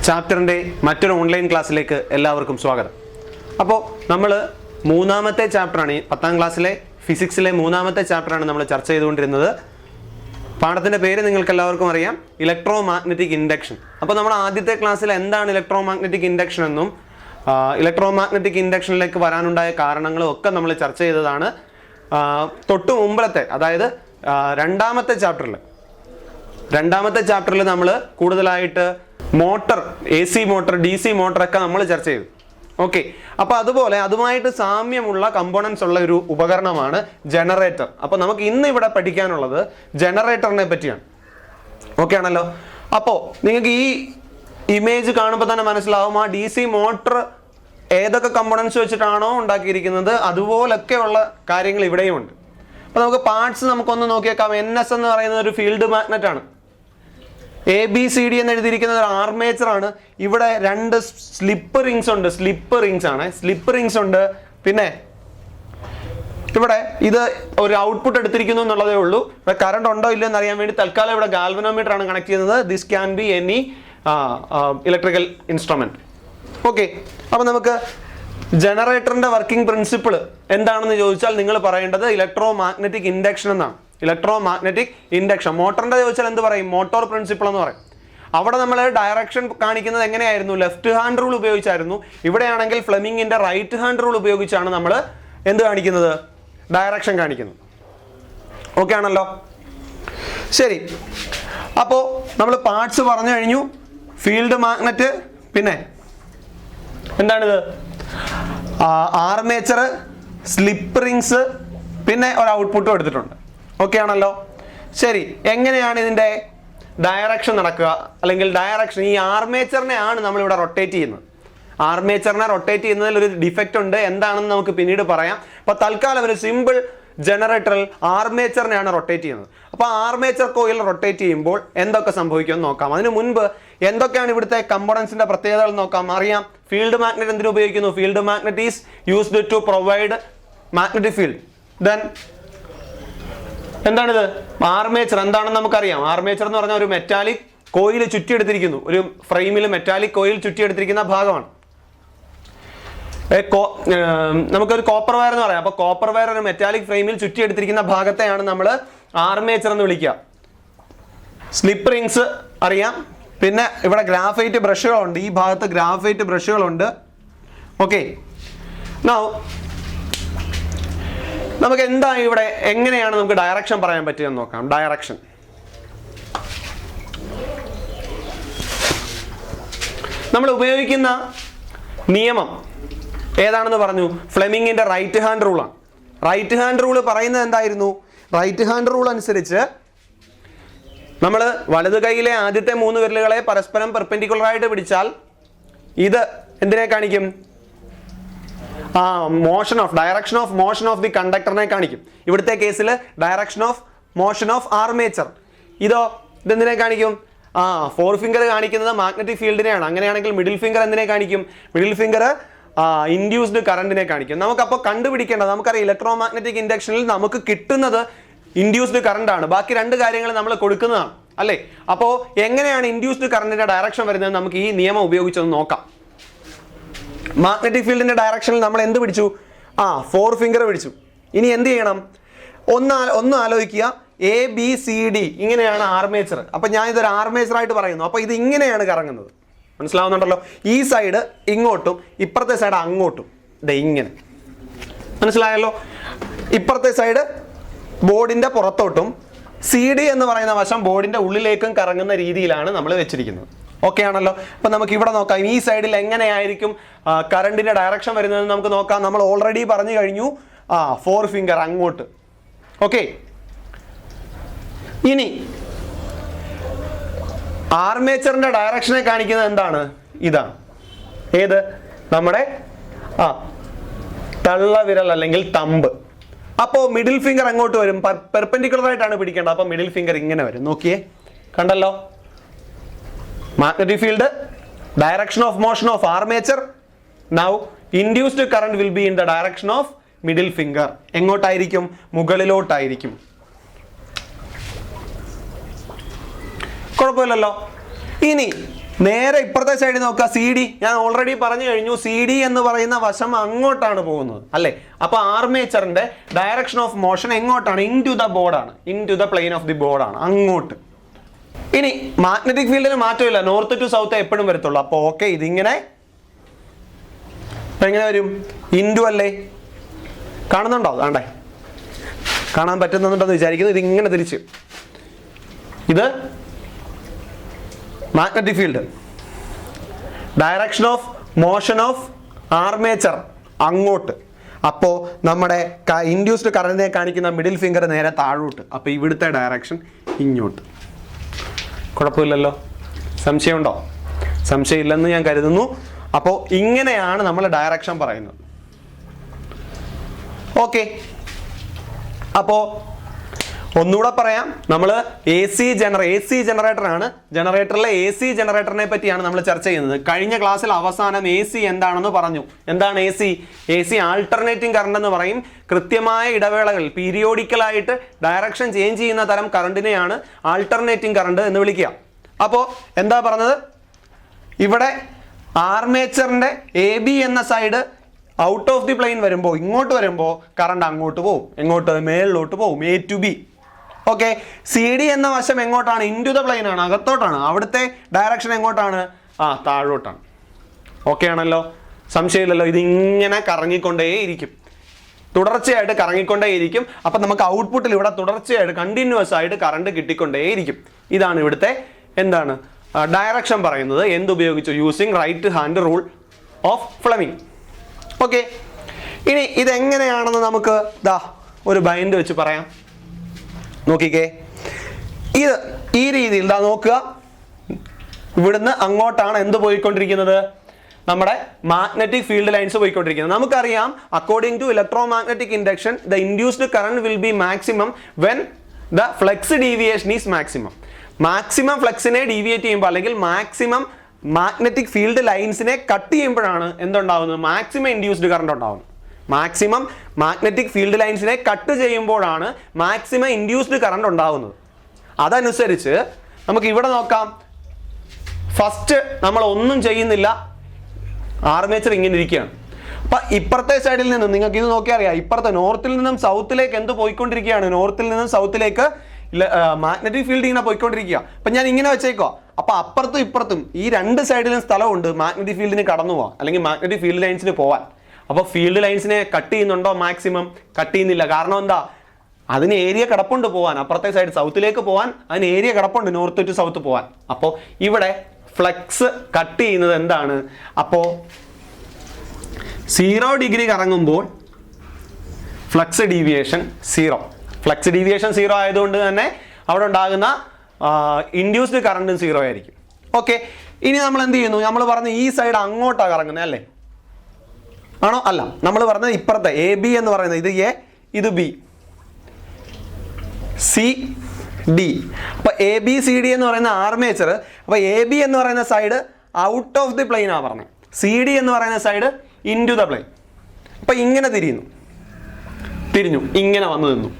ചാപ്റ്ററിൻ്റെ മറ്റൊരു ഓൺലൈൻ ക്ലാസ്സിലേക്ക് എല്ലാവർക്കും സ്വാഗതം. അപ്പോൾ നമ്മൾ മൂന്നാമത്തെ ചാപ്റ്ററാണ്, 10ാം ക്ലാസ്സിലെ ഫിസിക്സിലെ മൂന്നാമത്തെ ചാപ്റ്ററാണ് നമ്മൾ ചർച്ച ചെയ്തുകൊണ്ടിരുന്നത്. പാഠത്തിൻ്റെ പേര് നിങ്ങൾക്ക് എല്ലാവർക്കും അറിയാം, ഇലക്ട്രോ മാഗ്നറ്റിക് ഇൻഡക്ഷൻ. അപ്പോൾ നമ്മൾ ആദ്യത്തെ ക്ലാസ്സിൽ എന്താണ് ഇലക്ട്രോ മാഗ്നറ്റിക് ഇൻഡക്ഷൻ എന്നും ഇലക്ട്രോ മാഗ്നറ്റിക് ഇൻഡക്ഷനിലേക്ക് വരാനുണ്ടായ കാരണങ്ങളും ഒക്കെ നമ്മൾ ചർച്ച ചെയ്തതാണ്. തൊട്ട് മുമ്പത്തെ, അതായത് രണ്ടാമത്തെ ചാപ്റ്ററിൽ നമ്മൾ കൂടുതലായിട്ട് മോട്ടർ, AC മോട്ടർ, DC മോട്ടറൊക്കെ നമ്മൾ ചർച്ച ചെയ്തു. ഓക്കെ, അപ്പോൾ അതുപോലെ അതുമായിട്ട് സാമ്യമുള്ള കമ്പോണൻസ് ഉള്ള ഒരു ഉപകരണമാണ് ജനറേറ്റർ. അപ്പോൾ നമുക്ക് ഇന്ന് ഇവിടെ പഠിക്കാനുള്ളത് ജനറേറ്ററിനെ പറ്റിയാണ്. ഓക്കെ ആണല്ലോ. അപ്പോൾ നിങ്ങൾക്ക് ഈ ഇമേജ് കാണുമ്പോൾ തന്നെ മനസ്സിലാവും ആ DC മോട്ടർ ഏതൊക്കെ കമ്പോണൻസ് വെച്ചിട്ടാണോ ഉണ്ടാക്കിയിരിക്കുന്നത് അതുപോലൊക്കെയുള്ള കാര്യങ്ങൾ ഇവിടെയും ഉണ്ട്. അപ്പോൾ നമുക്ക് പാർട്സ് നമുക്കൊന്ന് നോക്കിയേക്കാം. NS എന്ന് പറയുന്നത് ഒരു ഫീൽഡ് മാഗ്നറ്റ് ആണ്. ABCD എന്ന് എഴുതിയിരിക്കുന്ന ഒരു ആർമേച്ചർ ആണ്. ഇവിടെ രണ്ട് സ്ലിപ്പ് റിങ്സ് ഉണ്ട്. സ്ലിപ്പ് റിങ്സ് ഉണ്ട്. പിന്നെ ഇവിടെ ഇത് ഒരു ഔട്ട്പുട്ട് എടുത്തിരിക്കുന്നു എന്നുള്ളതേ ഉള്ളൂ. ഇവിടെ കറണ്ട് ഉണ്ടോ ഇല്ലയോ എന്ന് അറിയാൻ വേണ്ടി തൽക്കാലം ഇവിടെ ഗാൽവനോമീറ്റർ ആണ് കണക്ട് ചെയ്യുന്നത്. This can be any electrical instrument. Okay, അപ്പോൾ നമുക്ക് ജനറേറ്ററിന്റെ വർക്കിംഗ് പ്രിൻസിപ്പിൾ എന്താണെന്ന് ചോദിച്ചാൽ നിങ്ങൾ പറയേണ്ടത് ഇലക്ട്രോ മാഗ്നറ്റിക് ഇൻഡക്ഷൻ എന്നാണ്. Electromagnetic induction. മോട്ടറിന്റെ ചോദിച്ചാൽ എന്ത് പറയും? മോട്ടോർ പ്രിൻസിപ്പിൾ എന്ന് പറയും. അവിടെ നമ്മൾ ഡയറക്ഷൻ കാണിക്കുന്നത് എങ്ങനെയായിരുന്നു? ലെഫ്റ്റ് ഹാൻഡ് റൂൾ ഉപയോഗിച്ചായിരുന്നു. ഇവിടെയാണെങ്കിൽ ഫ്ലെമിങ്ങിന്റെ റൈറ്റ് ഹാൻഡ് റൂൾ ഉപയോഗിച്ചാണ് നമ്മൾ എന്ത് കാണിക്കുന്നത്? ഡയറക്ഷൻ കാണിക്കുന്നത്. ഓക്കെ ആണല്ലോ. ശരി, അപ്പോൾ നമ്മൾ പാർട്സ് പറഞ്ഞു കഴിഞ്ഞു. ഫീൽഡ് മാഗ്നറ്റ്, പിന്നെ എന്താണിത്? ആർമേച്ചർ, സ്ലിപ്പ് റിങ്സ്, പിന്നെ ഒരു ഔട്ട്പുട്ടും എടുത്തിട്ടുണ്ട്. ഓക്കെ ആണല്ലോ. ശരി, എങ്ങനെയാണ് ഇതിൻ്റെ ഡയറക്ഷൻ നടക്കുക? അല്ലെങ്കിൽ ഡയറക്ഷൻ, ഈ ആർമേച്ചറിനെ ആണ് നമ്മളിവിടെ റൊട്ടേറ്റ് ചെയ്യുന്നത്. ആർമേച്ചറിനെ റൊട്ടേറ്റ് ചെയ്യുന്നതിൽ ഒരു ഡിഫക്റ്റ് ഉണ്ട്. എന്താണെന്ന് നമുക്ക് പിന്നീട് പറയാം. അപ്പോൾ തൽക്കാലം ഒരു സിമ്പിൾ ജനറേറ്ററിൽ ആർമേച്ചറിനെയാണ് റൊട്ടേറ്റ് ചെയ്യുന്നത്. അപ്പോൾ ആർമേച്ചർ കോയിൽ റൊട്ടേറ്റ് ചെയ്യുമ്പോൾ എന്തൊക്കെ സംഭവിക്കുമെന്ന് നോക്കാം. അതിന് മുൻപ് എന്തൊക്കെയാണ് ഇവിടുത്തെ കമ്പോണൻസിന്റെ പ്രത്യേകതകൾ നോക്കാം. അറിയാം, ഫീൽഡ് മാഗ്നറ്റ് എന്തിനു ഉപയോഗിക്കുന്നു? Field magnet is used to provide magnetic field. Then എന്താണിത്? ആർമേച്ചർ എന്താണെന്ന് നമുക്കറിയാം. ആർമേച്ചർ എന്ന് പറഞ്ഞാൽ ഒരു മെറ്റാലിക് കോയിൽ ചുറ്റിയെടുത്തിരിക്കുന്നു. ഒരു ഫ്രെയിമിൽ മെറ്റാലിക് കോയിൽ ചുറ്റിയെടുത്തിരിക്കുന്ന ഭാഗമാണ്. നമുക്കൊരു കോപ്പർ വയർ എന്ന് പറയാം. അപ്പോൾ കോപ്പർ വയർ ഒരു മെറ്റാലിക് ഫ്രെയിമിൽ ചുറ്റിയെടുത്തിരിക്കുന്ന ഭാഗത്തെയാണ് നമ്മൾ ആർമേച്ചർ എന്ന് വിളിക്കുക. സ്ലിപ്പ് റിങ്സ് അറിയാം. പിന്നെ ഇവിടെ ഗ്രാഫൈറ്റ് ബ്രഷുകളുണ്ട്. ഈ ഭാഗത്ത് ഗ്രാഫൈറ്റ് ബ്രഷുകളുണ്ട്. ഓക്കെ, നൗ നമുക്ക് എന്താ ഇവിടെ എങ്ങനെയാണ് നമുക്ക് ഡയറക്ഷൻ പറയാൻ പറ്റുകയെന്ന് നോക്കാം. ഡയറക്ഷൻ നമ്മൾ ഉപയോഗിക്കുന്ന നിയമം ഏതാണെന്ന് പറഞ്ഞു? ഫ്ലെമിങ്ങിന്റെ റൈറ്റ് ഹാൻഡ് റൂളാണ്. റൈറ്റ് ഹാൻഡ് റൂൾ പറയുന്നത് എന്തായിരുന്നു? റൈറ്റ് ഹാൻഡ് റൂൾ അനുസരിച്ച് നമ്മൾ വലത് കൈയിലെ ആദ്യത്തെ 3 വിരലുകളെ പരസ്പരം പെർപെൻഡിക്കുലർ ആയിട്ട് പിടിച്ചാൽ ഇത് എന്തിനെ കാണിക്കും? Direction of motion of the കണ്ടക്ടറിനെ കാണിക്കും. ഇവിടുത്തെ കേസിൽ direction of motion of armature. ഇതെന്തിനെ കാണിക്കും? 4 ഫിംഗർ കാണിക്കുന്നത് മാഗ്നറ്റിക് ഫീൽഡിനെയാണ്. അങ്ങനെയാണെങ്കിൽ മിഡിൽ ഫിംഗർ എന്തിനെ കാണിക്കും? മിഡിൽ ഫിംഗർ ഇൻഡ്യൂസ്ഡ് കറണ്ടിനെ കാണിക്കും. നമുക്കപ്പോൾ കണ്ടുപിടിക്കേണ്ടത്, നമുക്കറിയാം ഇലക്ട്രോ മാഗ്നറ്റിക് ഇൻഡക്ഷനിൽ നമുക്ക് കിട്ടുന്നത് ഇൻഡ്യൂസ്ഡ് കറണ്ട് ആണ്. ബാക്കി 2 കാര്യങ്ങൾ നമ്മൾ കൊടുക്കുന്നതാണ്, അല്ലേ? അപ്പോൾ എങ്ങനെയാണ് ഇൻഡ്യൂസ്ഡ് കറണ്ടിന്റെ ഡയറക്ഷൻ വരുന്നത്? നമുക്ക് ഈ നിയമം ഉപയോഗിച്ചൊന്ന് നോക്കാം. മാഗ്നറ്റിക് ഫീൽഡിന്റെ ഡയറക്ഷനിൽ നമ്മൾ എന്ത് പിടിച്ചു? 4 ഫിംഗർ പിടിച്ചു. ഇനി എന്ത് ചെയ്യണം? ഒന്ന് ആലോചിക്കുക. ABCD ഇങ്ങനെയാണ് ആർമേച്ചർ. അപ്പൊ ഞാൻ ഇതൊരു ആർമേച്ചർ ആയിട്ട് പറയുന്നു. അപ്പൊ ഇത് ഇങ്ങനെയാണ് കറങ്ങുന്നത്. മനസ്സിലാവുന്നുണ്ടല്ലോ? ഈ സൈഡ് ഇങ്ങോട്ടും ഇപ്പുറത്തെ സൈഡ് അങ്ങോട്ടും. ഇങ്ങനെ മനസ്സിലായല്ലോ? ഇപ്പുറത്തെ സൈഡ് ബോർഡിന്റെ പുറത്തോട്ടും CD എന്ന് പറയുന്ന വശം ബോർഡിന്റെ ഉള്ളിലേക്കും കറങ്ങുന്ന രീതിയിലാണ് നമ്മൾ വെച്ചിരിക്കുന്നത്. ഓക്കെ ആണല്ലോ. അപ്പൊ നമുക്ക് ഇവിടെ നോക്കാം. ഈ സൈഡിൽ എങ്ങനെയായിരിക്കും കറണ്ടിന്റെ ഡയറക്ഷൻ വരുന്നത് നമുക്ക് നോക്കാം. നമ്മൾ ഓൾറെഡി പറഞ്ഞു കഴിഞ്ഞു 4 ഫിംഗർ അങ്ങോട്ട്. ഓക്കെ, ഇനി ആർമേച്ചറിന്റെ ഡയറക്ഷനെ കാണിക്കുന്നത് എന്താണ്? ഇതാണ്. ഏത്? നമ്മുടെ തള്ളവിരൽ അല്ലെങ്കിൽ തമ്പ്. അപ്പോൾ മിഡിൽ ഫിംഗർ അങ്ങോട്ട് വരും. പെർപെൻഡിക്കുലർ ആയിട്ടാണ് പിടിക്കേണ്ടത്. അപ്പോൾ മിഡിൽ ഫിംഗർ ഇങ്ങനെ വരും. നോക്കിയേ, കണ്ടല്ലോ? Magnetic field, direction of motion of armature. Now induced current will be in the direction of middle finger. എങ്ങോട്ടായിരിക്കും? മുകളിലോട്ടായിരിക്കും. കുഴപ്പമില്ലല്ലോ. ഇനി നേരെ ഇപ്പുറത്തെ സൈഡിൽ നോക്കുക, സി ഡി. ഞാൻ ഓൾറെഡി പറഞ്ഞു കഴിഞ്ഞു, സി ഡി എന്ന് പറയുന്ന വശം അങ്ങോട്ടാണ് പോകുന്നത് അല്ലേ. അപ്പൊ ആർമേച്ചറിന്റെ ഡയറക്ഷൻ ഓഫ് മോഷൻ എങ്ങോട്ടാണ്? ഇൻ ടു ദ ബോർഡാണ്, into the plane of ദി ബോർഡാണ്, അങ്ങോട്ട്. ഇനി മാഗ്നറ്റിക് ഫീൽഡിന് മാറ്റമില്ല, നോർത്ത് ടു സൗത്ത് എപ്പോഴും വരത്തുള്ളൂ. അപ്പൊ ഓക്കെ, ഇതിങ്ങനെ എങ്ങനെ വരും? ഇൻഡു അല്ലേ? കാണുന്നുണ്ടോ? ആണ്ടേ, കാണാൻ പറ്റുന്നുണ്ടെന്ന് വിചാരിക്കുന്നു. ഇതിങ്ങനെ തിരിച്ച്, ഇത് magnetic field, direction of motion of armature അങ്ങോട്ട്. അപ്പോൾ നമ്മുടെ ഇൻഡ്യൂസ്ഡ് കറന്റിനെ കാണിക്കുന്ന മിഡിൽ ഫിംഗർ നേരെ താഴോട്ട്. അപ്പോൾ ഇവിടുത്തെ ഡയറക്ഷൻ ഇങ്ങോട്ട്. കുഴപ്പമില്ലല്ലോ? സംശയമുണ്ടോ? സംശയമില്ലെന്ന് ഞാൻ കരുതുന്നു. അപ്പോൾ ഇങ്ങനെയാണ് നമ്മൾ ഡയറക്ഷൻ പറയുന്നത്. ഓക്കെ, അപ്പോൾ ഒന്നുകൂടെ പറയാം. നമ്മൾ എ സി ജനറേറ്ററാണ്. ജനറേറ്ററിലെ എ സി ജനറേറ്ററിനെ പറ്റിയാണ് നമ്മൾ ചർച്ച ചെയ്യുന്നത്. കഴിഞ്ഞ ക്ലാസ്സിൽ അവസാനം എ സി എന്താണെന്ന് പറഞ്ഞു. എന്താണ് A C? A C alternating current എന്ന് പറയും. കൃത്യമായ ഇടവേളകൾ, പീരിയോഡിക്കലായിട്ട് ഡയറക്ഷൻ ചേഞ്ച് ചെയ്യുന്ന തരം കറണ്ടിനെയാണ് ആൾട്ടർനേറ്റിംഗ് കറണ്ട് എന്ന് വിളിക്കുക. അപ്പോൾ എന്താ പറഞ്ഞത്? ഇവിടെ ആർമേച്ചറിന്റെ എ ബി എന്ന side out of the plane വരുമ്പോൾ, ഇങ്ങോട്ട് വരുമ്പോൾ കറണ്ട് അങ്ങോട്ട് പോകും. എങ്ങോട്ട്? മേളിലോട്ട് പോകും, A to B. Okay, C D എന്ന വശം എങ്ങോട്ടാണ്? ഇൻ ടു ദ പ്ലെയിൻ ആണ്, അകത്തോട്ടാണ്. അവിടുത്തെ ഡയറക്ഷൻ എങ്ങോട്ടാണ്? താഴോട്ടാണ്. ഓക്കെ ആണല്ലോ? സംശയമില്ലല്ലോ? ഇതിങ്ങനെ കറങ്ങിക്കൊണ്ടേയിരിക്കും, തുടർച്ചയായിട്ട് കറങ്ങിക്കൊണ്ടേയിരിക്കും. അപ്പം നമുക്ക് ഔട്ട്പുട്ടിൽ ഇവിടെ തുടർച്ചയായിട്ട് കണ്ടിന്യൂസ് ആയിട്ട് കറണ്ട് കിട്ടിക്കൊണ്ടേയിരിക്കും. ഇതാണ് ഇവിടുത്തെ എന്താണ് ഡയറക്ഷൻ പറയുന്നത്. എന്തുപയോഗിച്ചു? Using right hand rule of Fleming. Okay, ഇനി ഇതെങ്ങനെയാണെന്ന് നമുക്ക് ഒരു ബൈൻഡ് വെച്ച് പറയാം. നോക്കിക്കേ, ഇത് ഈ രീതിയിൽ നോക്കുക. ഇവിടുന്ന് അങ്ങോട്ടാണ് എന്ത് പോയിക്കൊണ്ടിരിക്കുന്നത്? നമ്മുടെ മാഗ്നറ്റിക് ഫീൽഡ് ലൈൻസ് പോയിക്കൊണ്ടിരിക്കുന്നത്. നമുക്കറിയാം, according to electromagnetic induction the induced current will be maximum when the flux deviation is maximum. Maximum ഫ്ലെക്സിനെ ഡീവിയേറ്റ് ചെയ്യുമ്പോൾ, അല്ലെങ്കിൽ മാക്സിമം മാഗ്നറ്റിക് ഫീൽഡ് ലൈൻസിനെ കട്ട് ചെയ്യുമ്പോഴാണ് എന്തുണ്ടാവുന്നത്? മാക്സിമം ഇൻഡ്യൂസ്ഡ് കറണ്ട് ഉണ്ടാവുന്നത്. മാക്സിമം മാഗ്നറ്റിക് ഫീൽഡ് ലൈൻസിനെ കട്ട് ചെയ്യുമ്പോഴാണ് മാക്സിമം ഇൻഡ്യൂസ്ഡ് കറണ്ട് ഉണ്ടാവുന്നത്. അതനുസരിച്ച് നമുക്ക് ഇവിടെ നോക്കാം. ഫസ്റ്റ് നമ്മൾ ഒന്നും ചെയ്യുന്നില്ല, ആർമേച്ചർ ഇങ്ങനെ ഇരിക്കുകയാണ്. അപ്പൊ ഇപ്പുറത്തെ സൈഡിൽ നിന്നും നിങ്ങൾക്ക് ഇത് നോക്കിയാൽ അറിയാം, ഇപ്പുറത്തെ നോർത്തിൽ നിന്നും സൗത്തിലേക്ക് എന്ത് പോയിക്കൊണ്ടിരിക്കുകയാണ്? നോർത്തിൽ നിന്നും സൗത്തിലേക്ക് മാഗ്നറ്റിക് ഫീൽഡ് ഇങ്ങനെ പോയിക്കൊണ്ടിരിക്കുക. അപ്പൊ ഞാൻ ഇങ്ങനെ വെച്ചേക്കോ. അപ്പൊ അപ്പുറത്തും ഇപ്പുറത്തും ഈ രണ്ട് സൈഡിലും സ്ഥലമുണ്ട് മാഗ്നറ്റിക് ഫീൽഡിന് കടന്നു പോവാൻ, അല്ലെങ്കിൽ മാഗ്നറ്റിക് ഫീൽഡ് ലൈൻസിന് പോവാൻ. അപ്പോൾ ഫീൽഡ് ലൈൻസിനെ കട്ട് ചെയ്യുന്നുണ്ടോ? മാക്സിമം കട്ട് ചെയ്യുന്നില്ല. കാരണം എന്താ? അതിന് ഏരിയ കിടപ്പുണ്ട് പോവാൻ, അപ്പുറത്തെ സൈഡ് സൗത്തിലേക്ക് പോവാൻ അതിന് ഏരിയ കിടപ്പുണ്ട്, നോർത്ത് ടു സൗത്ത് പോവാൻ. അപ്പോൾ ഇവിടെ ഫ്ലെക്സ് കട്ട് ചെയ്യുന്നത് എന്താണ്? അപ്പോൾ 0 ഡിഗ്രി കറങ്ങുമ്പോൾ ഫ്ലക്സ് ഡീവിയേഷൻ 0. ഫ്ലക്സ് ഡീവിയേഷൻ 0 ആയതുകൊണ്ട് തന്നെ അവിടെ ഉണ്ടാകുന്ന ഇൻഡ്യൂസ്ഡ് കറണ്ടും 0 ആയിരിക്കും. ഓക്കെ, ഇനി നമ്മൾ എന്ത് ചെയ്യുന്നു? നമ്മൾ പറഞ്ഞ ഈ സൈഡ് അങ്ങോട്ടാണ് കറങ്ങുന്നത് അല്ലേ? ആണോ? അല്ല, നമ്മൾ പറഞ്ഞത് ഇപ്പുറത്തെ എ ബി എന്ന് പറയുന്നത് ഇത് എ, ഇത് ബി, സി ഡി. അപ്പൊ എ ബി സി ഡി എന്ന് പറയുന്ന ആർമേച്ചർ. അപ്പൊ എ ബി എന്ന് പറയുന്ന side out of the plane ആണ് പറഞ്ഞത്. സി ഡി എന്ന് പറയുന്ന side into the plane. അപ്പൊ ഇങ്ങനെ തിരിഞ്ഞു, ഇങ്ങനെ വന്നു നിന്നു.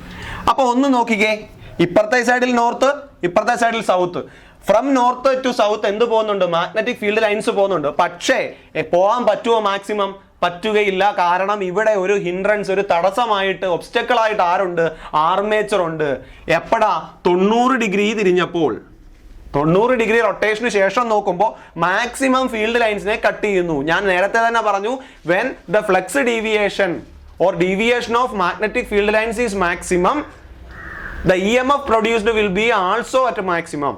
അപ്പൊ ഒന്ന് നോക്കിക്കേ, ഇപ്പുറത്തെ സൈഡിൽ നോർത്ത്, ഇപ്പുറത്തെ സൈഡിൽ south. From north to south എന്ത് പോകുന്നുണ്ട്? മാഗ്നറ്റിക് ഫീൽഡ് ലൈൻസ് പോകുന്നുണ്ട്. പക്ഷേ പോകാൻ പറ്റുമോ? മാക്സിമം പറ്റുകയില്ല. കാരണം ഇവിടെ ഒരു ഹിൻഡ്രൻസ്, ഒരു തടസ്സമായിട്ട്, ഒബ്സ്റ്റക്കിൾ ആയിട്ട് ആരുണ്ട്? ആർമേച്ചർ ഉണ്ട്. എപ്പോഴാ? 90 ഡിഗ്രി തിരിഞ്ഞപ്പോൾ, 90 ഡിഗ്രി റൊട്ടേഷന് ശേഷം നോക്കുമ്പോൾ മാക്സിമം ഫീൽഡ് ലൈൻസിനെ കട്ട് ചെയ്യുന്നു. ഞാൻ നേരത്തെ തന്നെ പറഞ്ഞു, when the flux deviation or deviation of magnetic field lines is maximum, the EMF produced will be also at maximum.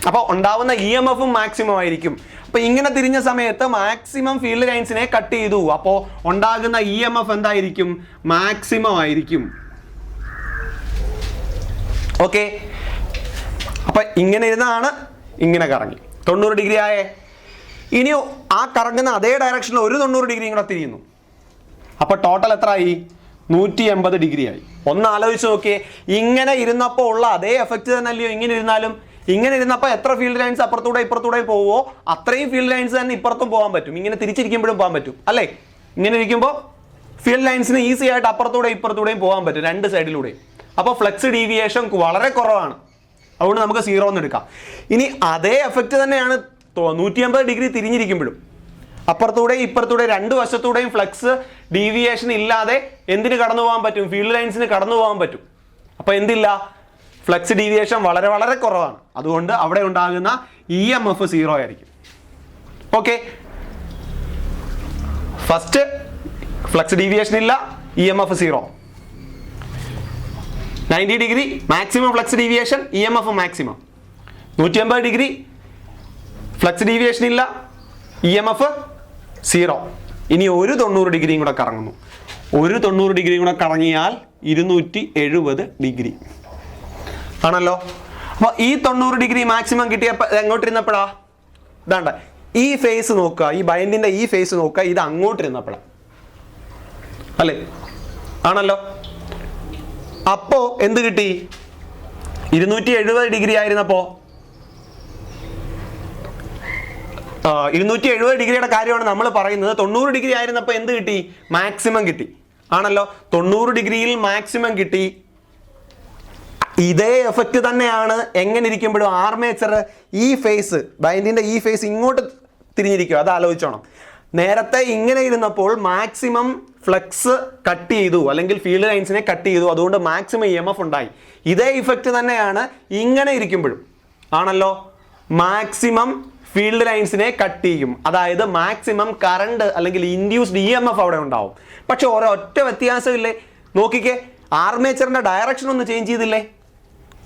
അപ്പോൾ ഉണ്ടാവുന്ന EMFും മാക്സിമം ആയിരിക്കും. അപ്പോൾ ഇങ്ങനെ തിരിഞ്ഞ സമയത്ത് മാക്സിമം ഫീൽഡ് ലൈൻസിനെ കട്ട് ചെയ്തു. അപ്പോൾ ഉണ്ടാകുന്ന EMF എന്തായിരിക്കും? മാക്സിമം ആയിരിക്കും. ഓക്കെ, അപ്പൊ ഇങ്ങനെ ഇരുന്നാണ് ഇങ്ങനെ കറങ്ങി 90 ഡിഗ്രി ആയേ. ഇനി ആ കറങ്ങുന്ന അതേ ഡയറക്ഷനിൽ ഒരു 90 ഡിഗ്രി കൂടെ തിരിയുന്നു. അപ്പൊ ടോട്ടൽ എത്ര ആയി? 180 ഡിഗ്രി ആയി. ഒന്ന് ആലോചിച്ച് നോക്കിയേ, ഇങ്ങനെ ഇരുന്നപ്പോൾ ഉള്ള അതേ എഫക്റ്റ് തന്നെ അല്ലയോ ഇങ്ങനെ ഇരുന്നാലും? ഇങ്ങനെ ഇരുന്നപ്പോൾ എത്ര ഫീൽഡ് ലൈൻസ് അപ്പുറത്തൂടെ ഇപ്പുറത്തൂടെ പോവോ അത്രയും ഫീൽഡ് ലൈൻസ് തന്നെ ഇപ്പുറത്തും പോകാൻ പറ്റും. ഇങ്ങനെ തിരിച്ചിരിക്കുമ്പോഴും പോകാൻ പറ്റും അല്ലേ? ഇങ്ങനെ ഇരിക്കുമ്പോൾ ഫീൽഡ് ലൈൻസിന് ഈസി ആയിട്ട് അപ്പുറത്തൂടെ ഇപ്പുറത്തൂടെയും പോകാൻ പറ്റും, രണ്ട് സൈഡിലൂടെയും. അപ്പോൾ ഫ്ലക്സ് ഡീവിയേഷൻ വളരെ കുറവാണ്. അതുകൊണ്ട് നമുക്ക് 0 എന്ന് എടുക്കാം. ഇനി അതേ എഫക്റ്റ് തന്നെയാണ് 180 ഡിഗ്രി തിരിഞ്ഞിരിക്കുമ്പോഴും അപ്പുറത്തൂടെയും ഇപ്പുറത്തൂടെയും രണ്ട് വശത്തൂടെയും ഫ്ലക്സ് ഡീവിയേഷൻ ഇല്ലാതെ എന്തിന് കടന്നു പോകാൻ പറ്റും? ഫീൽഡ് ലൈൻസിന് കടന്നു പോകാൻ പറ്റും. അപ്പോൾ എന്തില്ല? ഫ്ലക്സ് ഡീവിയേഷൻ വളരെ വളരെ കുറവാണ്. അതുകൊണ്ട് അവിടെ ഉണ്ടാകുന്ന EMF 0 ആയിരിക്കും. ഓക്കെ, ഫസ്റ്റ് ഫ്ലക്സ് ഡീവിയേഷൻ ഇല്ല, EMF 0. 90 degree maximum flux deviation, EMF maximum. 180 degree flux deviation ഇല്ല, EMF 0. ഇനി ഒരു 90 ഡിഗ്രിയും കൂടെ കറങ്ങുന്നു. ഒരു 90 ഡിഗ്രിയും കൂടെ കറങ്ങിയാൽ 270 ഡിഗ്രി ആണല്ലോ. അപ്പോൾ ഈ 90 ഡിഗ്രി മാക്സിമം കിട്ടിയപ്പോൾ എങ്ങോട്ടിരുന്നപ്പോഴാ? ഇതാണ്ട ഈ ഫേസ് നോക്കുക, ഈ ബൈൻഡിന്റെ ഈ ഫേസ് നോക്കുക, ഇത് അങ്ങോട്ടിരുന്നപ്പോഴാണ് അല്ലേ? ആണല്ലോ. അപ്പോ എന്ത് കിട്ടി? 270 ഡിഗ്രി ആയിരുന്നപ്പോ 270 ഡിഗ്രിയുടെ കാര്യമാണ് നമ്മൾ പറയുന്നത്. 90 ഡിഗ്രി ആയിരുന്നപ്പോൾ എന്ത് കിട്ടി? മാക്സിമം കിട്ടി ആണല്ലോ. 90 ഡിഗ്രിയിൽ മാക്സിമം കിട്ടി. ഇതേ എഫക്റ്റ് തന്നെയാണ് എങ്ങനെ ഇരിക്കുമ്പോഴും ആർമേച്ചർ ഈ ഫേസ് ബൈൻഡിന്റെ ഈ ഫേസ് ഇങ്ങോട്ട് തിരിഞ്ഞിരിക്കുക. അത് ആലോചിച്ചോണം. നേരത്തെ ഇങ്ങനെ ഇരുന്നപ്പോൾ മാക്സിമം ഫ്ലക്സ് കട്ട് ചെയ്തു, അല്ലെങ്കിൽ ഫീൽഡ് ലൈൻസിനെ കട്ട് ചെയ്തു, അതുകൊണ്ട് മാക്സിമം EMF ഉണ്ടായി. ഇതേ ഇഫക്റ്റ് തന്നെയാണ് ഇങ്ങനെ ഇരിക്കുമ്പോഴും ആണല്ലോ. മാക്സിമം ഫീൽഡ് ലൈൻസിനെ കട്ട് ചെയ്യും, അതായത് മാക്സിമം കറണ്ട് അല്ലെങ്കിൽ ഇൻഡ്യൂസ്ഡ് EMF അവിടെ ഉണ്ടാവും. പക്ഷെ ഒരൊറ്റ വ്യത്യാസമില്ലേ? നോക്കിക്കേ, ആർമേച്ചറിന്റെ ഡയറക്ഷൻ ഒന്ന് ചേഞ്ച് ചെയ്തില്ലേ?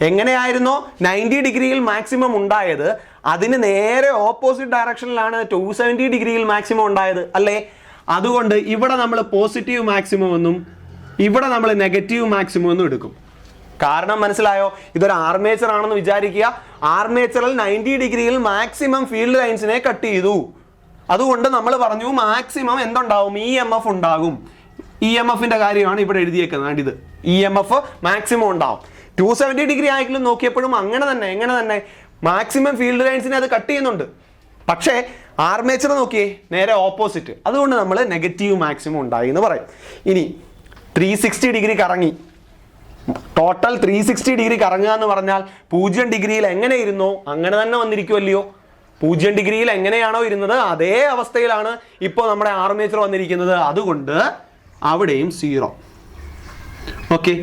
എങ്ങനെയായിരുന്നോ 90 ഡിഗ്രിയിൽ മാക്സിമം ഉണ്ടായത്, അതിന് നേരെ ഓപ്പോസിറ്റ് ഡയറക്ഷനിലാണ് 270 ഡിഗ്രിയിൽ മാക്സിമം ഉണ്ടായത് അല്ലേ? അതുകൊണ്ട് ഇവിടെ നമ്മൾ പോസിറ്റീവ് മാക്സിമം എന്നും ഇവിടെ നമ്മൾ നെഗറ്റീവ് മാക്സിമം എന്നും എടുക്കും. കാരണം മനസ്സിലായോ? ഇതൊരു ആർമേച്ചർ ആണെന്ന് വിചാരിക്കുക. ആർമേച്ചറിൽ 90 ഡിഗ്രിയിൽ മാക്സിമം ഫീൽഡ് ലൈൻസിനെ കട്ട് ചെയ്തു. അതുകൊണ്ട് നമ്മൾ പറഞ്ഞു മാക്സിമം എന്തുണ്ടാവും? EMF ഉണ്ടാകും. EMFന്റെ കാര്യമാണ് ഇവിടെ എഴുതിയേക്കുന്നത്. ഇത് EMF മാക്സിമം ഉണ്ടാവും. 270 ഡിഗ്രി ആയെങ്കിലും നോക്കിയപ്പോഴും അങ്ങനെ തന്നെ. എങ്ങനെ തന്നെ? മാക്സിമം ഫീൽഡ് ലൈൻസിനെ അത് കട്ട് ചെയ്യുന്നുണ്ട്. പക്ഷേ ആർമേച്ചർ നോക്കിയേ, നേരെ ഓപ്പോസിറ്റ്. അതുകൊണ്ട് നമ്മൾ നെഗറ്റീവ് മാക്സിമം ഉണ്ടായി എന്ന് പറയും. ഇനി 360 ഡിഗ്രി കറങ്ങി, ടോട്ടൽ 360 ഡിഗ്രി കറങ്ങുക എന്ന് പറഞ്ഞാൽ 0 ഡിഗ്രിയിൽ എങ്ങനെ ഇരുന്നോ അങ്ങനെ തന്നെ വന്നിരിക്കുമല്ലയോ? 0 ഡിഗ്രിയിൽ എങ്ങനെയാണോ ഇരുന്നത് അതേ അവസ്ഥയിലാണ് ഇപ്പോൾ നമ്മുടെ ആർമേച്ചർ വന്നിരിക്കുന്നത്. അതുകൊണ്ട് അവിടെയും 0. ഓക്കെ,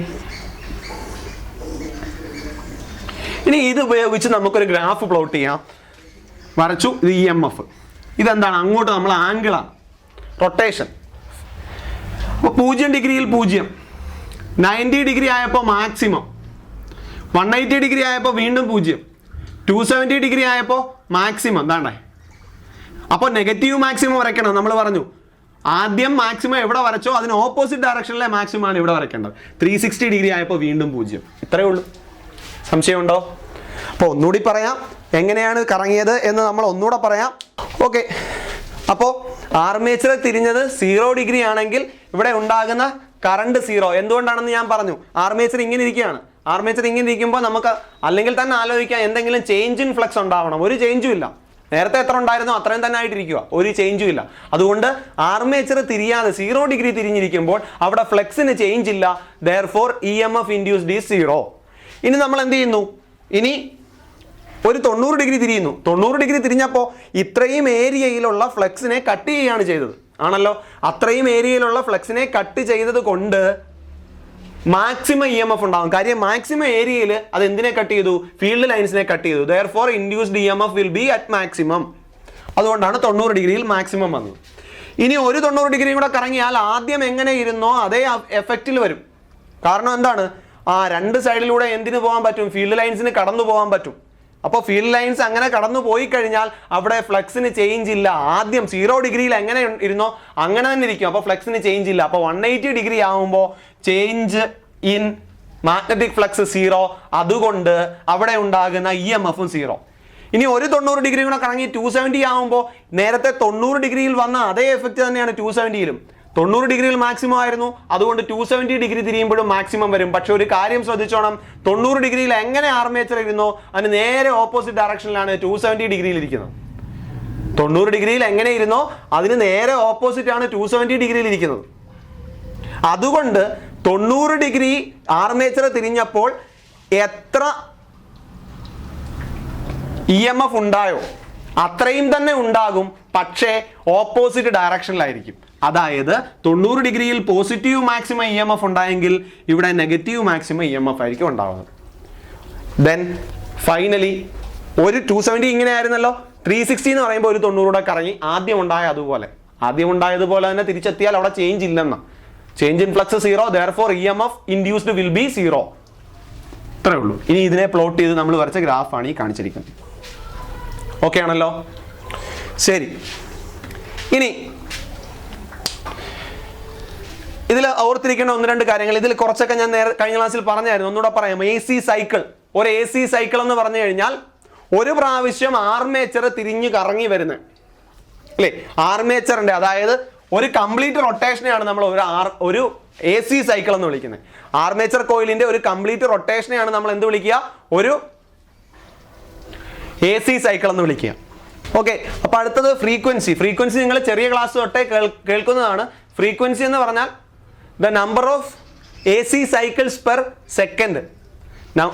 ഇനി ഇത് ഉപയോഗിച്ച് നമുക്കൊരു ഗ്രാഫ് പ്ലോട്ട് ചെയ്യാം. വരച്ചു. ഇത് EMF. ഇതെന്താണ്? അങ്ങോട്ട് നമ്മൾ ആംഗിളാണ്, റൊട്ടേഷൻ. അപ്പോൾ 0 ഡിഗ്രിയിൽ 0, 90 ഡിഗ്രി ആയപ്പോൾ മാക്സിമം, 180 ഡിഗ്രി ആയപ്പോൾ വീണ്ടും 0, 270 ഡിഗ്രി ആയപ്പോൾ മാക്സിമം. എന്താണ്ടേ? അപ്പോൾ നെഗറ്റീവ് മാക്സിമം വരയ്ക്കണം. നമ്മൾ പറഞ്ഞു ആദ്യം മാക്സിമം എവിടെ വരച്ചോ അതിന് ഓപ്പോസിറ്റ് ഡയറക്ഷനിലെ മാക്സിമം ആണ് ഇവിടെ വരയ്ക്കേണ്ടത്. 360 ഡിഗ്രി ആയപ്പോൾ വീണ്ടും 0. ഇത്രയേ ഉള്ളൂ. സംശയമുണ്ടോ? അപ്പോൾ ഒന്നുകൂടി പറയാം എങ്ങനെയാണ് കറങ്ങിയത് എന്ന്. നമ്മൾ ഒന്നുകൂടെ പറയാം. ഓക്കെ, അപ്പോൾ ആർമേച്ചർ തിരിഞ്ഞത് 0 ഡിഗ്രി ആണെങ്കിൽ ഇവിടെ ഉണ്ടാകുന്ന കറണ്ട് 0. എന്തുകൊണ്ടാണെന്ന് ഞാൻ പറഞ്ഞു. ആർമേച്ചർ ഇങ്ങനെ ഇരിക്കുകയാണ്. ആർമേച്ചർ ഇങ്ങനെ ഇരിക്കുമ്പോൾ നമുക്ക് അല്ലെങ്കിൽ തന്നെ ആലോചിക്കാം എന്തെങ്കിലും ചേഞ്ച് ഇൻ ഫ്ലക്സ് ഉണ്ടാവണം. ഒരു ചേഞ്ചും ഇല്ല. നേരത്തെ എത്ര ഉണ്ടായിരുന്നോ അത്രയും തന്നെ ആയിട്ടിരിക്കുക, ഒരു ചേഞ്ചും ഇല്ല. അതുകൊണ്ട് ആർമേച്ചർ തിരിയാതെ 0 ഡിഗ്രി തിരിഞ്ഞിരിക്കുമ്പോൾ അവിടെ ഫ്ലക്സിന് ചേഞ്ച് ഇല്ല. Therefore EMF induced is 0. ഇനി നമ്മൾ എന്ത് ചെയ്യുന്നു? ഇനി ഒരു 90 ഡിഗ്രി തിരിയുന്നു. 90 ഡിഗ്രി തിരിഞ്ഞപ്പോൾ ഇത്രയും ഏരിയയിലുള്ള ഫ്ലക്സിനെ കട്ട് ചെയ്യുകയാണ് ചെയ്തത് ആണല്ലോ. അത്രയും ഏരിയയിലുള്ള ഫ്ലക്സിനെ കട്ട് ചെയ്തത് കൊണ്ട് മാക്സിമം EMF ഉണ്ടാകും. കാര്യം മാക്സിമം ഏരിയയിൽ അത് എന്തിനെ കട്ട് ചെയ്തു? ഫീൽഡ് ലൈൻസിനെ കട്ട് ചെയ്തു. Therefore induced EMF will be at maximum. അതുകൊണ്ടാണ് 90 ഡിഗ്രിയിൽ മാക്സിമം വന്നത്. ഇനി ഒരു 90 ഡിഗ്രി കൂടെ കറങ്ങിയാൽ ആദ്യം എങ്ങനെ ഇരുന്നോ അതേ എഫക്റ്റിൽ വരും. കാരണം എന്താണ്? രണ്ട് സൈഡിലൂടെ എന്തിനു പോകാൻ പറ്റും? ഫീൽഡ് ലൈൻസിന് കടന്നു പോകാൻ പറ്റും. അപ്പോൾ ഫീൽഡ് ലൈൻസ് അങ്ങനെ കടന്നു പോയി കഴിഞ്ഞാൽ അവിടെ ഫ്ലക്സിന് ചേഞ്ച് ഇല്ല. ആദ്യം 0 ഡിഗ്രിയിൽ എങ്ങനെ ഇരുന്നോ അങ്ങനെ തന്നെ ഇരിക്കും. അപ്പോൾ ഫ്ലക്സിന് ചേഞ്ച് ഇല്ല. അപ്പോൾ 180 ഡിഗ്രി ആകുമ്പോൾ ചേഞ്ച് ഇൻ മാഗ്നറ്റിക് ഫ്ലക്സ് 0. അതുകൊണ്ട് അവിടെ ഉണ്ടാകുന്ന EMF 0. ഇനി ഒരു 90 ഡിഗ്രി കൂടെ കറങ്ങി 270 ആകുമ്പോൾ നേരത്തെ 90 ഡിഗ്രിയിൽ വന്ന അതേ എഫക്റ്റ് തന്നെയാണ് 270യിലും. 90 ഡിഗ്രിയിൽ മാക്സിമം ആയിരുന്നു. അതുകൊണ്ട് 270 ഡിഗ്രി തിരിയുമ്പോഴും മാക്സിമം വരും. പക്ഷെ ഒരു കാര്യം ശ്രദ്ധിച്ചോണം, 90 ഡിഗ്രിയിൽ എങ്ങനെ ആർമേച്ചർ ഇരുന്നോ അതിന് നേരെ ഓപ്പോസിറ്റ് ഡയറക്ഷനിലാണ് 270 ഡിഗ്രിയിൽ ഇരിക്കുന്നത്. 90 ഡിഗ്രിയിൽ എങ്ങനെ ഇരുന്നോ അതിന് നേരെ ഓപ്പോസിറ്റ് ആണ് 270 ഡിഗ്രിയിൽ ഇരിക്കുന്നത്. അതുകൊണ്ട് 90 ഡിഗ്രി ആർമേച്ചർ തിരിഞ്ഞപ്പോൾ എത്ര EMF ഉണ്ടായോ അത്രയും തന്നെ ഉണ്ടാകും, പക്ഷേ ഓപ്പോസിറ്റ് ഡയറക്ഷനിലായിരിക്കും. അതായത് 90 ഡിഗ്രിയിൽ positive maximum E M F ഉണ്ടായെങ്കിൽ ഇവിടെ negative maximum E M F ആയിരിക്കും ഉണ്ടാവുന്നത്. ദെൻ ഫൈനലി ഒരു 270 ഇങ്ങനെ ആയിരുന്നല്ലോ, 360 എന്ന് പറയുമ്പോൾ ഒരു 90 കൂടെ കറങ്ങി ആദ്യം ഉണ്ടായതുപോലെ തന്നെ തിരിച്ചെത്തിയാൽ അവിടെ ചേഞ്ച് ഇല്ലെന്ന, change in flux 0, therefore E M F induced will be 0. ഇത്രേ ഉള്ളൂ. ഇനി ഇതിനെ പ്ലോട്ട് ചെയ്ത് നമ്മൾ വരച്ച ഗ്രാഫാണ് ഈ കാണിച്ചിരിക്കുന്നത്. ഓക്കെ ആണല്ലോ? ശരി, ഇനി ഇതിൽ ഓർത്തിരിക്കേണ്ട 1-2 കാര്യങ്ങൾ. ഇതിൽ കുറച്ചൊക്കെ ഞാൻ കഴിഞ്ഞ ക്ലാസ്സിൽ പറഞ്ഞായിരുന്നു, ഒന്നുകൂടെ പറയാം. AC സൈക്കിൾ, ഒരു AC സൈക്കിൾ എന്ന് പറഞ്ഞു കഴിഞ്ഞാൽ ഒരു പ്രാവശ്യം ആർമേച്ചർ തിരിഞ്ഞു കറങ്ങി വരുന്നത് അല്ലേ, ആർമേച്ചറിന്റെ, അതായത് ഒരു കംപ്ലീറ്റ് റൊട്ടേഷനെയാണ് നമ്മൾ ഒരു AC സൈക്കിൾ എന്ന് വിളിക്കുന്നത്. ആർമേച്ചർ കോയിലിന്റെ ഒരു കംപ്ലീറ്റ് റൊട്ടേഷനെയാണ് നമ്മൾ എന്ത് വിളിക്കുക, ഒരു AC സൈക്കിൾ എന്ന് വിളിക്കുക. ഓക്കെ, അപ്പൊ അടുത്തത് ഫ്രീക്വൻസി. ഫ്രീക്വൻസി നിങ്ങൾ ചെറിയ ക്ലാസ് തൊട്ടേ കേൾക്കുന്നതാണ്. ഫ്രീക്വൻസി എന്ന് പറഞ്ഞാൽ the number of AC cycles per second.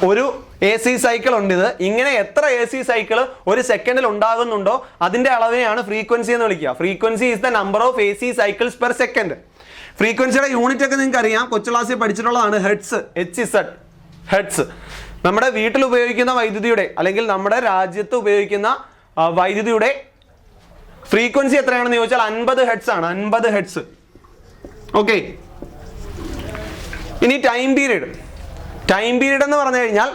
ഒരു AC സൈക്കിൾ ഉണ്ട്, ഇത് ഇങ്ങനെ എത്ര AC സൈക്കിൾ ഒരു സെക്കൻഡിൽ ഉണ്ടാകുന്നുണ്ടോ അതിന്റെ അളവിനെയാണ് ഫ്രീക്വൻസി എന്ന് വിളിക്കുക. Frequency is the number of AC cycles per second. ഫ്രീക്വൻസിയുടെ യൂണിറ്റ് ഒക്കെ നിങ്ങൾക്ക് അറിയാം, കൊച്ചു ക്ലാസ്സിൽ പഠിച്ചിട്ടുള്ളതാണ്, ഹെർട്സ്, HZ, ഹെർട്സ്. നമ്മുടെ വീട്ടിൽ ഉപയോഗിക്കുന്ന വൈദ്യുതിയുടെ അല്ലെങ്കിൽ നമ്മുടെ രാജ്യത്ത് ഉപയോഗിക്കുന്ന വൈദ്യുതിയുടെ ഫ്രീക്വൻസി എത്രയാണെന്ന് ചോദിച്ചാൽ 50 ഹെർട്സ് ആണ്, 50 ഹെർട്സ്. ഓക്കെ, ഇനി ടൈം പീരീഡ്. ടൈം പീരീഡ് എന്ന് പറഞ്ഞു കഴിഞ്ഞാൽ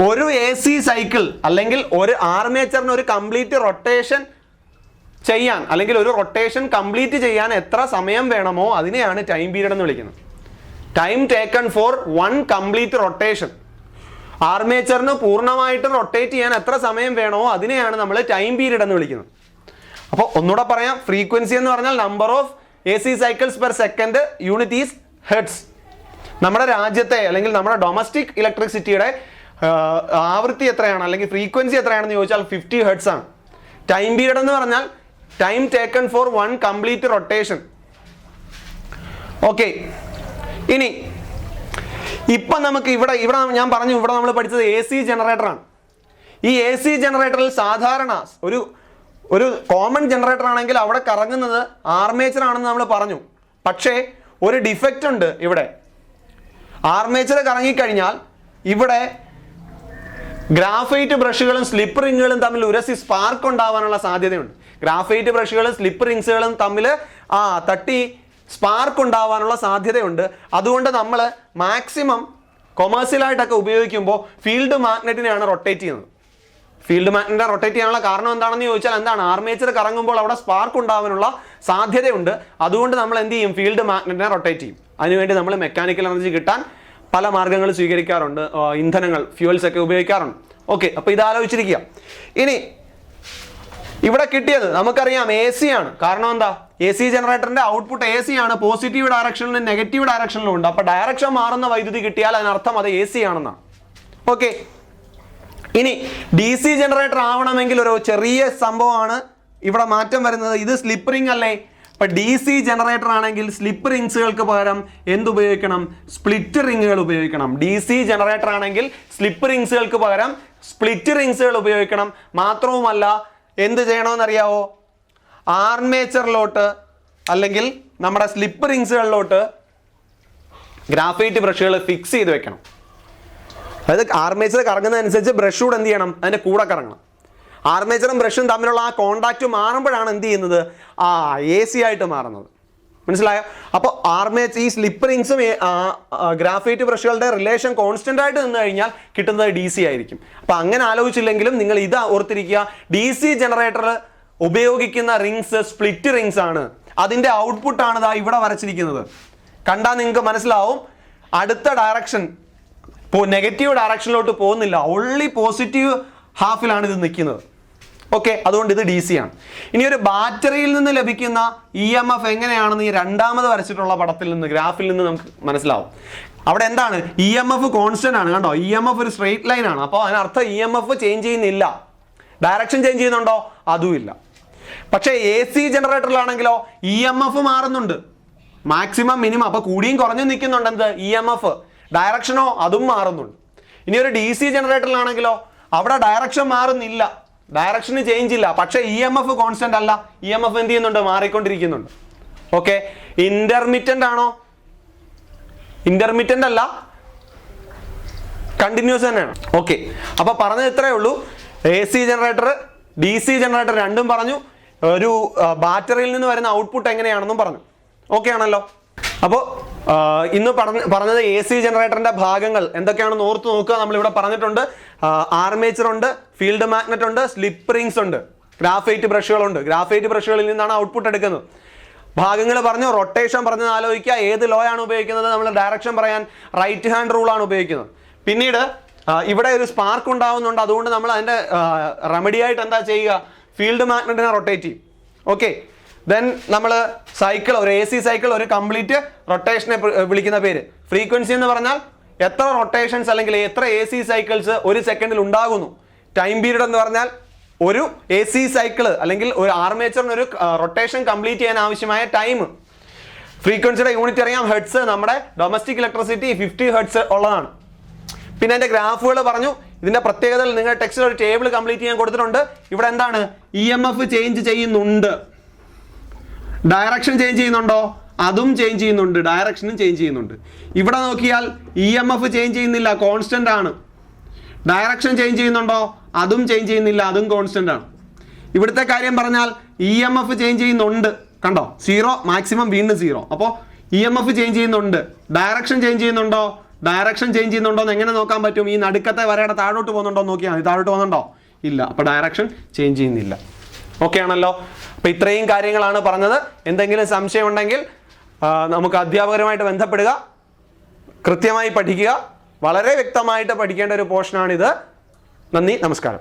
ഒരു AC സൈക്കിൾ അല്ലെങ്കിൽ ഒരു ആർമേച്ചറിന് ഒരു കംപ്ലീറ്റ് റൊട്ടേഷൻ ചെയ്യാൻ അല്ലെങ്കിൽ ഒരു റൊട്ടേഷൻ കംപ്ലീറ്റ് ചെയ്യാൻ എത്ര സമയം വേണമോ അതിനെയാണ് ടൈം പീരീഡ് എന്ന് വിളിക്കുന്നത്. Time taken for 1 complete rotation. ആർമേച്ചറിന് പൂർണ്ണമായിട്ടും റൊട്ടേറ്റ് ചെയ്യാൻ എത്ര സമയം വേണമോ അതിനെയാണ് നമ്മൾ ടൈം പീരീഡ് എന്ന് വിളിക്കുന്നത്. അപ്പോൾ ഒന്നുകൂടെ പറയാം, ഫ്രീക്വൻസി എന്ന് പറഞ്ഞാൽ number of AC cycles per second, unit is hertz. നമ്മുടെ രാജ്യത്തെ അല്ലെങ്കിൽ നമ്മുടെ ഡൊമസ്റ്റിക് ഇലക്ട്രിസിറ്റിയുടെ ആവൃത്തി എത്രയാണ് അല്ലെങ്കിൽ ഫ്രീക്വൻസി എത്രയാണെന്ന് ചോദിച്ചാൽ 50 ഹെർട്സ് ആണ്. ടൈം പീരീഡ് എന്ന് പറഞ്ഞാൽ time taken for 1 complete rotation. Okay, ഇനി ഇപ്പൊ നമുക്ക് ഇവിടെ ഞാൻ പറഞ്ഞു, ഇവിടെ നമ്മൾ പഠിച്ചത് AC ജനറേറ്ററാണ്. ഈ AC ജനറേറ്ററിൽ സാധാരണ ഒരു കോമൺ ജനറേറ്റർ ആണെങ്കിൽ അവിടെ കറങ്ങുന്നത് ആർമേച്ചർ ആണെന്ന് നമ്മൾ പറഞ്ഞു. പക്ഷേ ഒരു ഡിഫക്റ്റ് ഉണ്ട് ഇവിടെ. ആർമേച്ചർ കറങ്ങിക്കഴിഞ്ഞാൽ ഇവിടെ ഗ്രാഫൈറ്റ് ബ്രഷുകളും സ്ലിപ്പ് റിങ്ങുകളും തമ്മിൽ ഉരസി സ്പാർക്ക് ഉണ്ടാവാനുള്ള സാധ്യതയുണ്ട്. ഗ്രാഫൈറ്റ് ബ്രഷുകളും സ്ലിപ്പ് റിങ്സുകളും തമ്മിൽ തട്ടി സ്പാർക്ക് ഉണ്ടാവാനുള്ള സാധ്യതയുണ്ട്. അതുകൊണ്ട് നമ്മൾ മാക്സിമം കൊമേഴ്സ്യലായിട്ടൊക്കെ ഉപയോഗിക്കുമ്പോൾ ഫീൽഡ് മാഗ്നറ്റിനെയാണ് റൊട്ടേറ്റ് ചെയ്യുന്നത്. ഫീൽഡ് മാഗ്നറ്റിനെ റൊട്ടേറ്റ് ചെയ്യാനുള്ള കാരണം എന്താണെന്ന് ചോദിച്ചാൽ എന്താണ്, ആർമേച്ചർ കറങ്ങുമ്പോൾ അവിടെ സ്പാർക്ക് ഉണ്ടാവാനുള്ള സാധ്യതയുണ്ട്. അതുകൊണ്ട് നമ്മൾ എന്ത് ചെയ്യും, ഫീൽഡ് മാഗ്നറ്റിനെ റൊട്ടേറ്റ് ചെയ്യും. അതിനുവേണ്ടി നമ്മൾ മെക്കാനിക്കൽ എനർജി കിട്ടാൻ പല മാർഗങ്ങൾ സ്വീകരിക്കാറുണ്ട്, ഇന്ധനങ്ങൾ, ഫ്യൂവൽസ് ഒക്കെ ഉപയോഗിക്കാറുണ്ട്. ഓക്കെ, അപ്പോൾ ഇത് ആലോചിച്ചിരിക്കുക. ഇനി ഇവിടെ കിട്ടിയത് നമുക്കറിയാം AC ആണ്. കാരണം എന്താ, AC ജനറേറ്ററിന്റെ ഔട്ട്പുട്ട് AC ആണ്, പോസിറ്റീവ് ഡയറക്ഷനിലും നെഗറ്റീവ് ഡയറക്ഷനിലും ഉണ്ട്. അപ്പൊ ഡയറക്ഷൻ മാറുന്ന വൈദ്യുതി കിട്ടിയാൽ അതിനർത്ഥം അത് AC ആണെന്നാണ്. ഓക്കെ, ഇനി DC ജനറേറ്റർ ആവണമെങ്കിൽ ഒരു ചെറിയ സംഭവമാണ് ഇവിടെ മാറ്റം വരുന്നത്. ഇത് സ്ലിപ്പ് റിംഗ് അല്ലേ? അപ്പൊ DC ജനറേറ്റർ ആണെങ്കിൽ സ്ലിപ്പ് റിങ്സുകൾക്ക് പകരം എന്തുപയോഗിക്കണം, സ്പ്ലിറ്റ് റിങ്ങുകൾ ഉപയോഗിക്കണം. DC ജനറേറ്റർ ആണെങ്കിൽ സ്ലിപ്പ് റിങ്സുകൾക്ക് പകരം സ്പ്ലിറ്റ് റിങ്സുകൾ ഉപയോഗിക്കണം. മാത്രവുമല്ല എന്ത് ചെയ്യണമെന്നറിയാവോ, ആർമേച്ചറിലോട്ട് അല്ലെങ്കിൽ നമ്മുടെ സ്ലിപ്പ് റിങ്സുകളിലോട്ട് ഗ്രാഫൈറ്റ് ബ്രഷുകൾ ഫിക്സ് ചെയ്ത് വെക്കണം. അതായത് ആർമേച്ചർ കറങ്ങുന്നതനുസരിച്ച് ബ്രഷ് കൂടെ എന്ത് ചെയ്യണം, അതിൻ്റെ കൂടെ കറങ്ങണം. ആർമേച്ചറും ബ്രഷും തമ്മിലുള്ള ആ കോണ്ടാക്ട് മാറുമ്പോഴാണ് എന്ത് ചെയ്യുന്നത്, AC ആയിട്ട് മാറുന്നത്. മനസ്സിലായോ? അപ്പോൾ ഈ സ്ലിപ്പ് റിങ്സും ഗ്രാഫൈറ്റ് ബ്രഷുകളുടെ റിലേഷൻ കോൺസ്റ്റന്റ് ആയിട്ട് നിന്ന് കഴിഞ്ഞാൽ കിട്ടുന്നത് DC ആയിരിക്കും. അപ്പൊ അങ്ങനെ ആലോചിച്ചില്ലെങ്കിലും നിങ്ങൾ ഇത് ഓർത്തിരിക്കുക, DC ജനറേറ്റർ ഉപയോഗിക്കുന്ന റിങ്സ് സ്പ്ലിറ്റ് റിങ്സ് ആണ്. അതിന്റെ ഔട്ട്പുട്ട് ആണ് ദാ ഇവിടെ വരച്ചിരിക്കുന്നത്. കണ്ടാൽ നിങ്ങൾക്ക് മനസ്സിലാവും, അടുത്ത ഡയറക്ഷൻ നെഗറ്റീവ് ഡയറക്ഷനിലോട്ട് പോകുന്നില്ല, ഓൺലി പോസിറ്റീവ് ഹാഫിലാണ് ഇത് നിൽക്കുന്നത്. ഓക്കെ, അതുകൊണ്ട് ഇത് DC ആണ്. ഇനി ഒരു ബാറ്ററിയിൽ നിന്ന് ലഭിക്കുന്ന EMF എങ്ങനെയാണെന്ന് ഈ രണ്ടാമത് വരച്ചിട്ടുള്ള പടത്തിൽ നിന്ന്, ഗ്രാഫിൽ നിന്ന് നമുക്ക് മനസ്സിലാവും. അവിടെ എന്താണ്, EMF കോൺസ്റ്റന്റ് ആണ്. കണ്ടോ, EMF ഒരു സ്ട്രെയിറ്റ് ലൈൻ ആണ്. അപ്പോൾ അതിനർത്ഥം EMF ചേഞ്ച് ചെയ്യുന്നില്ല. ഡയറക്ഷൻ ചേഞ്ച് ചെയ്യുന്നുണ്ടോ, അതുമില്ല. പക്ഷേ AC ജനറേറ്ററിലാണെങ്കിലോ EMF മാറുന്നുണ്ട്, മാക്സിമം മിനിമം. അപ്പൊ കൂടിയും കുറഞ്ഞും നിൽക്കുന്നുണ്ട് എന്ത്, EMF. ഡയറക്ഷനോ അതും മാറുന്നുണ്ട്. ഇനി ഒരു DC ജനറേറ്ററിലാണെങ്കിലോ അവിടെ ഡയറക്ഷൻ മാറുന്നില്ല, ഡയറക്ഷന് ചേഞ്ച് ഇല്ല, പക്ഷേ ഇ എം എഫ് കോൺസ്റ്റന്റ് അല്ല. ഇ എം എഫ് എന്ത് ചെയ്യുന്നുണ്ട്? മാറിക്കൊണ്ടിരിക്കുന്നുണ്ട്. ഓക്കെ, ഇന്റർമിറ്റന്റ് ആണോ? ഇന്റർമിറ്റന്റ് അല്ല, കണ്ടിന്യൂസ് തന്നെയാണ്. ഓക്കെ, അപ്പൊ പറഞ്ഞത് ഇത്രയേ ഉള്ളൂ. A C generator, D C generator രണ്ടും പറഞ്ഞു. ഒരു ബാറ്ററിയിൽ നിന്ന് വരുന്ന ഔട്ട്പുട്ട് എങ്ങനെയാണെന്നും പറഞ്ഞു. ഓക്കെ ആണല്ലോ? അപ്പോൾ ഇന്ന് പറഞ്ഞത് എ സി ജനറേറ്ററിന്റെ ഭാഗങ്ങൾ എന്തൊക്കെയാണെന്ന് ഓർത്ത് നോക്കുക. നമ്മളിവിടെ പറഞ്ഞിട്ടുണ്ട്, ആർമേച്ചർ ഉണ്ട്, ഫീൽഡ് മാഗ്നറ്റ് ഉണ്ട്, സ്ലിപ്പ് റിങ്സ് ഉണ്ട്, ഗ്രാഫൈറ്റ് ബ്രഷുകളുണ്ട്. ഗ്രാഫൈറ്റ് ബ്രഷുകളിൽ നിന്നാണ് ഔട്ട്പുട്ട് എടുക്കുന്നത്. ഭാഗങ്ങൾ പറഞ്ഞു, റൊട്ടേഷൻ പറഞ്ഞത് ആലോചിക്കുക. ഏത് ലോ ആണ് ഉപയോഗിക്കുന്നത്? നമ്മൾ ഡയറക്ഷൻ പറയാൻ റൈറ്റ് ഹാൻഡ് റൂൾ ആണ് ഉപയോഗിക്കുന്നത്. പിന്നീട് ഇവിടെ ഒരു സ്പാർക്ക് ഉണ്ടാവുന്നുണ്ട്, അതുകൊണ്ട് നമ്മൾ അതിന്റെ റെമഡി ആയിട്ട് എന്താ ചെയ്യുക? ഫീൽഡ് മാഗ്നറ്റിനെ റൊട്ടേറ്റ് ചെയ്യും. ഓക്കെ, ദെൻ നമ്മൾ സൈക്കിൾ, ഒരു എ സി സൈക്കിൾ ഒരു കംപ്ലീറ്റ് റൊട്ടേഷനെ വിളിക്കുന്ന പേര്. ഫ്രീക്വൻസി എന്ന് പറഞ്ഞാൽ എത്ര റൊട്ടേഷൻസ് അല്ലെങ്കിൽ എത്ര എ സി സൈക്കിൾസ് ഒരു സെക്കൻഡിൽ ഉണ്ടാകുന്നു. ടൈം പീരീഡ് എന്ന് പറഞ്ഞാൽ ഒരു എ സി സൈക്കിള് അല്ലെങ്കിൽ ഒരു ആർമേച്ചറിന് ഒരു റൊട്ടേഷൻ കംപ്ലീറ്റ് ചെയ്യാൻ ആവശ്യമായ ടൈം. ഫ്രീക്വൻസിയുടെ യൂണിറ്റ് അറിയാം, ഹെർട്സ്. നമ്മുടെ ഡൊമസ്റ്റിക് ഇലക്ട്രിസിറ്റി 50 ഹെർട്സ് ഉള്ളതാണ്. പിന്നെ അതിന്റെ ഗ്രാഫുകൾ പറഞ്ഞു. ഇതിന്റെ പ്രത്യേകതകൾ നിങ്ങൾ ടെക്സ്റ്റിൽ ഒരു ടേബിൾ കംപ്ലീറ്റ് ചെയ്യാൻ കൊടുത്തിട്ടുണ്ട്. ഇവിടെ എന്താണ്? ഇ എം എഫ് ചേഞ്ച് ചെയ്യുന്നുണ്ട്. ഡയറക്ഷൻ ചേഞ്ച് ചെയ്യുന്നുണ്ടോ? അതും ചേഞ്ച് ചെയ്യുന്നുണ്ട്. ഡയറക്ഷനും ചേഞ്ച് ചെയ്യുന്നുണ്ട്. ഇവിടെ നോക്കിയാൽ ഇ എം എഫ് ചേഞ്ച് ചെയ്യുന്നില്ല, കോൺസ്റ്റന്റ് ആണ്. ഡയറക്ഷൻ ചേഞ്ച് ചെയ്യുന്നുണ്ടോ? അതും ചേഞ്ച് ചെയ്യുന്നില്ല, അതും കോൺസ്റ്റന്റ് ആണ്. ഇവിടുത്തെ കാര്യം പറഞ്ഞാൽ ഇ എം എഫ് ചേഞ്ച് ചെയ്യുന്നുണ്ട്. കണ്ടോ? 0 മാക്സിമം വീണ്ടും 0. അപ്പോൾ ഇ എം എഫ് ചേഞ്ച് ചെയ്യുന്നുണ്ട്. ഡയറക്ഷൻ ചേഞ്ച് ചെയ്യുന്നുണ്ടോ? ഡയറക്ഷൻ ചേഞ്ച് ചെയ്യുന്നുണ്ടോ എന്ന് എങ്ങനെ നോക്കാൻ പറ്റും? ഈ നടുക്കത്തെ വരയുടെ താഴോട്ട് പോകുന്നുണ്ടോ നോക്കിയാൽ മതി. താഴോട്ട് പോകുന്നുണ്ടോ? ഇല്ല. അപ്പോൾ ഡയറക്ഷൻ ചേഞ്ച് ചെയ്യുന്നില്ല. ഓക്കെ ആണല്ലോ? അപ്പോൾ ഇത്രയും കാര്യങ്ങളാണ് പറഞ്ഞത്. എന്തെങ്കിലും സംശയം ഉണ്ടെങ്കിൽ നമുക്ക് അധ്യാപകരുമായിട്ട് ബന്ധപ്പെടുക, കൃത്യമായി പഠിക്കുക. വളരെ വ്യക്തമായിട്ട് പഠിക്കേണ്ട ഒരു പോർഷനാണിത്. നന്ദി, നമസ്കാരം.